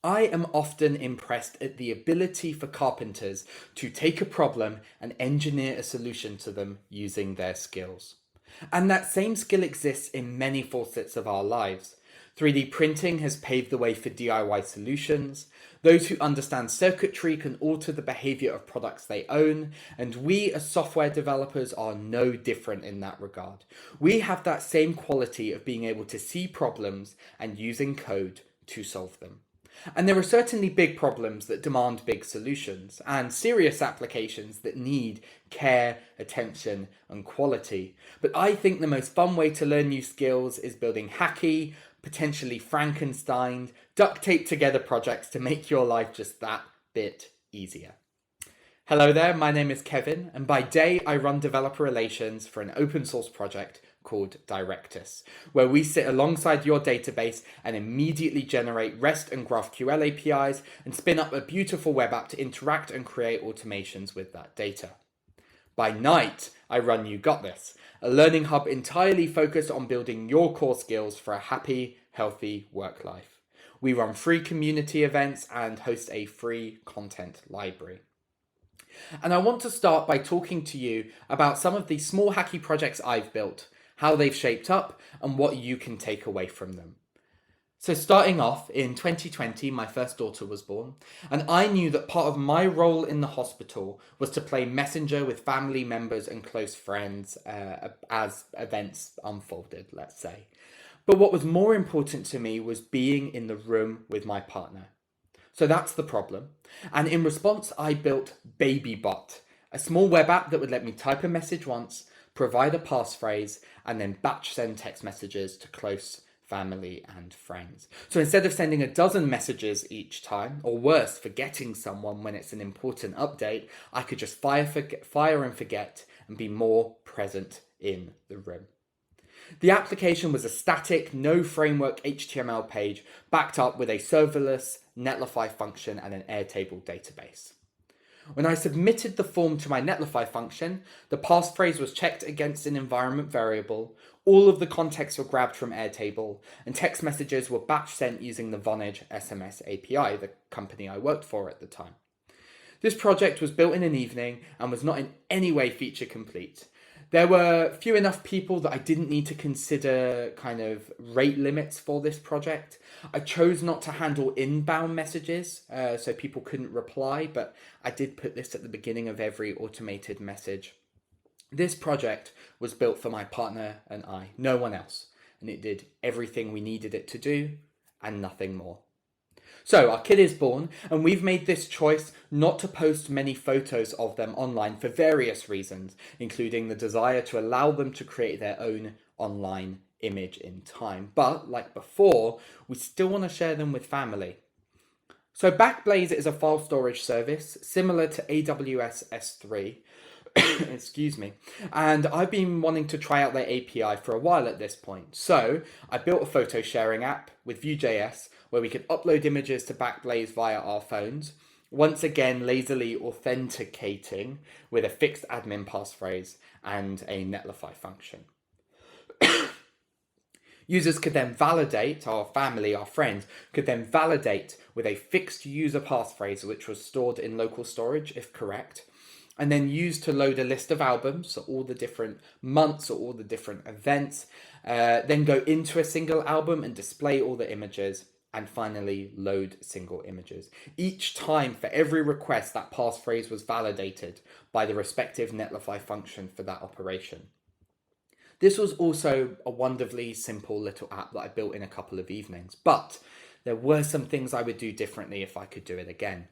I am often impressed at the ability for carpenters to take a problem and engineer a solution to them using their skills. And that same skill exists in many facets of our lives. 3D printing has paved the way for DIY solutions. Those who understand circuitry can alter the behavior of products they own, and we as software developers are no different in that regard. We have that same quality of being able to see problems and using code to solve them. And there are certainly big problems that demand big solutions, and serious applications that need care, attention, and quality. But I think the most fun way to learn new skills is building hacky, potentially Frankenstein, duct tape together projects to make your life just that bit easier. Hello there, my name is Kevin, and by day I run developer relations for an open source project called Directus, where we sit alongside your database and immediately generate REST and GraphQL APIs and spin up a beautiful web app to interact and create automations with that data. By night, I run You Got This, a learning hub entirely focused on building your core skills for a happy, healthy work life. We run free community events and host a free content library. And I want to start by talking to you about some of the small hacky projects I've built, how they've shaped up, and what you can take away from them. So starting off, in 2020, my first daughter was born, and I knew that part of my role in the hospital was to play messenger with family members and close friends as events unfolded, let's say. But what was more important to me was being in the room with my partner. So that's the problem. And in response, I built BabyBot, a small web app that would let me type a message once, provide a passphrase, and then batch send text messages to close family and friends. So instead of sending a dozen messages each time, or worse, forgetting someone when it's an important update, I could just fire and forget and be more present in the room. The application was a static, no framework HTML page backed up with a serverless Netlify function and an Airtable database. When I submitted the form to my Netlify function, the passphrase was checked against an environment variable, all of the contexts were grabbed from Airtable, and text messages were batch sent using the Vonage SMS API, the company I worked for at the time. This project was built in an evening and was not in any way feature complete. There were few enough people that I didn't need to consider kind of rate limits for this project. I chose not to handle inbound messages, so people couldn't reply, but I did put this at the beginning of every automated message. This project was built for my partner and I, no one else, and it did everything we needed it to do and nothing more. So our kid is born, and we've made this choice not to post many photos of them online for various reasons, including the desire to allow them to create their own online image in time. But like before, we still want to share them with family. So Backblaze is a file storage service similar to AWS S3. Excuse me. And I've been wanting to try out their API for a while at this point. So I built a photo sharing app with Vue.js where we could upload images to Backblaze via our phones, once again lazily authenticating with a fixed admin passphrase and a Netlify function. Users could then validate, our family, our friends, could then validate with a fixed user passphrase which was stored in local storage if correct, and then used to load a list of albums, so all the different months or all the different events, then go into a single album and display all the images, and finally load single images. Each time for every request, that passphrase was validated by the respective Netlify function for that operation. This was also a wonderfully simple little app that I built in a couple of evenings, but there were some things I would do differently if I could do it again.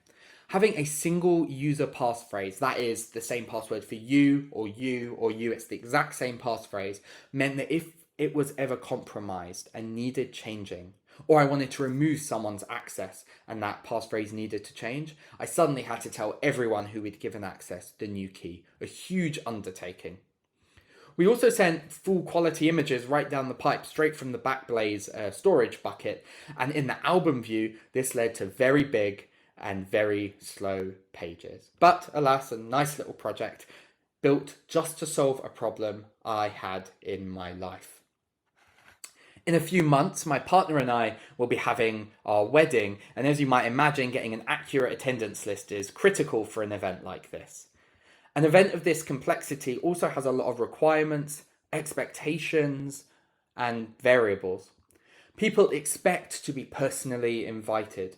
Having a single user passphrase, that is the same password for you or you or you, it's the exact same passphrase, meant that if it was ever compromised and needed changing, or I wanted to remove someone's access and that passphrase needed to change, I suddenly had to tell everyone who we'd given access the new key, a huge undertaking. We also sent full quality images right down the pipe, straight from the Backblaze storage bucket, and in the album view, this led to very big and very slow pages. But alas, a nice little project built just to solve a problem I had in my life. In a few months, my partner and I will be having our wedding, and as you might imagine, getting an accurate attendance list is critical for an event like this. An event of this complexity also has a lot of requirements, expectations, and variables. People expect to be personally invited,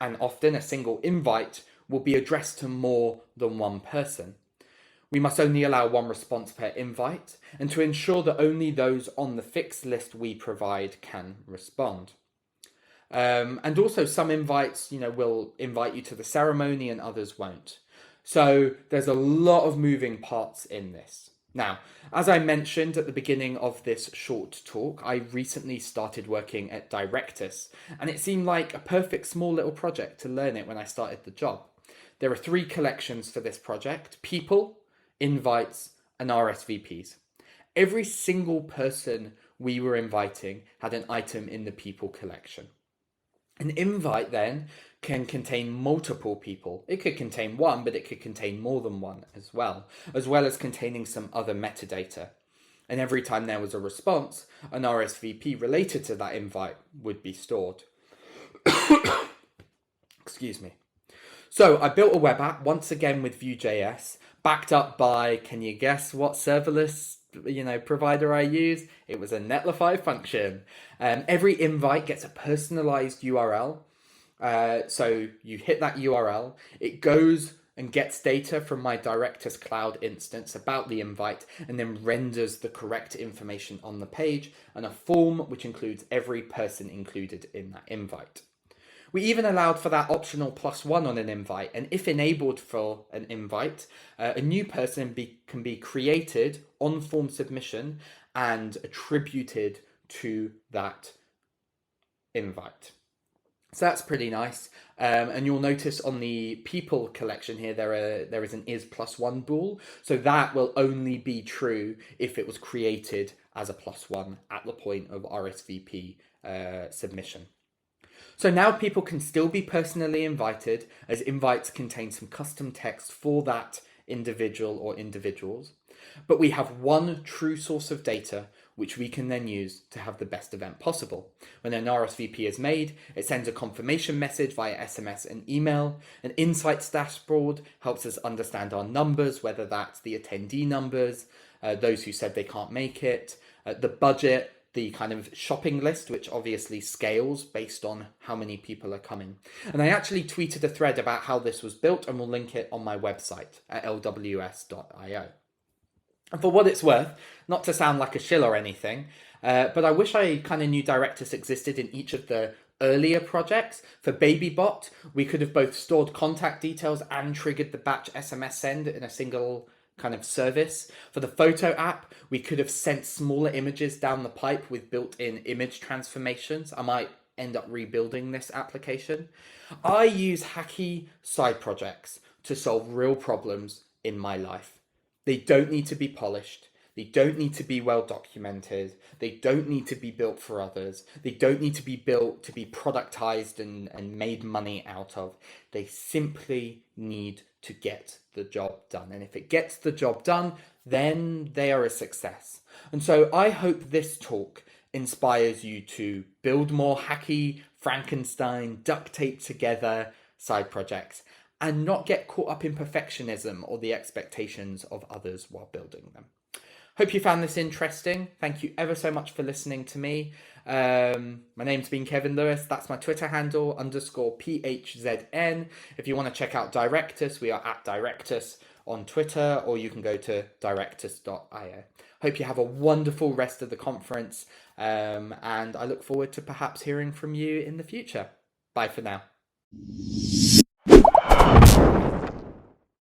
and often a single invite will be addressed to more than one person. We must only allow one response per invite, and to ensure that only those on the fixed list we provide can respond. And also some invites, will invite you to the ceremony and others won't. So there's a lot of moving parts in this. Now, as I mentioned at the beginning of this short talk, I recently started working at Directus, and it seemed like a perfect small little project to learn it when I started the job. There are 3 collections for this project: people, invites, and RSVPs. Every single person we were inviting had an item in the people collection. An invite then can contain multiple people. It could contain one, but it could contain more than one as well as containing some other metadata. And every time there was a response, an RSVP related to that invite would be stored. Excuse me. So I built a web app once again with Vue.js, backed up by, can you guess what serverless provider I use? It was a Netlify function. Every invite gets a personalized URL. So you hit that URL, it goes and gets data from my Directus Cloud instance about the invite, and then renders the correct information on the page and a form which includes every person included in that invite. We even allowed for that optional +1 on an invite, and if enabled for an invite, a new person can be created on form submission and attributed to that invite. So that's pretty nice. And you'll notice on the people collection here, there is an is +1 bool. So that will only be true if it was created as a +1 at the point of RSVP submission. So now people can still be personally invited, as invites contain some custom text for that individual or individuals. But we have one true source of data which we can then use to have the best event possible. When an RSVP is made, it sends a confirmation message via SMS and email. An insights dashboard helps us understand our numbers, whether that's the attendee numbers, those who said they can't make it, the budget, the kind of shopping list, which obviously scales based on how many people are coming. And I actually tweeted a thread about how this was built, and we'll link it on my website at lws.io. And for what it's worth, not to sound like a shill or anything, but I wish I kind of knew Directus existed in each of the earlier projects. For BabyBot, we could have both stored contact details and triggered the batch SMS send in a single kind of service. For the photo app, we could have sent smaller images down the pipe with built-in image transformations. I might end up rebuilding this application. I use Hacky side projects to solve real problems in my life. They don't need to be polished. They don't need to be well documented. They don't need to be built for others. They don't need to be built to be productized and made money out of. They simply need to get the job done. And if it gets the job done, then they are a success. And so I hope this talk inspires you to build more hacky, Frankenstein, duct tape together side projects, and not get caught up in perfectionism or the expectations of others while building them. Hope you found this interesting. Thank you ever so much for listening to me. My name's been Kevin Lewis. That's my Twitter handle, _PHZN. If you want to check out Directus, we are at Directus on Twitter, or you can go to directus.io. Hope you have a wonderful rest of the conference, and I look forward to perhaps hearing from you in the future. Bye for now.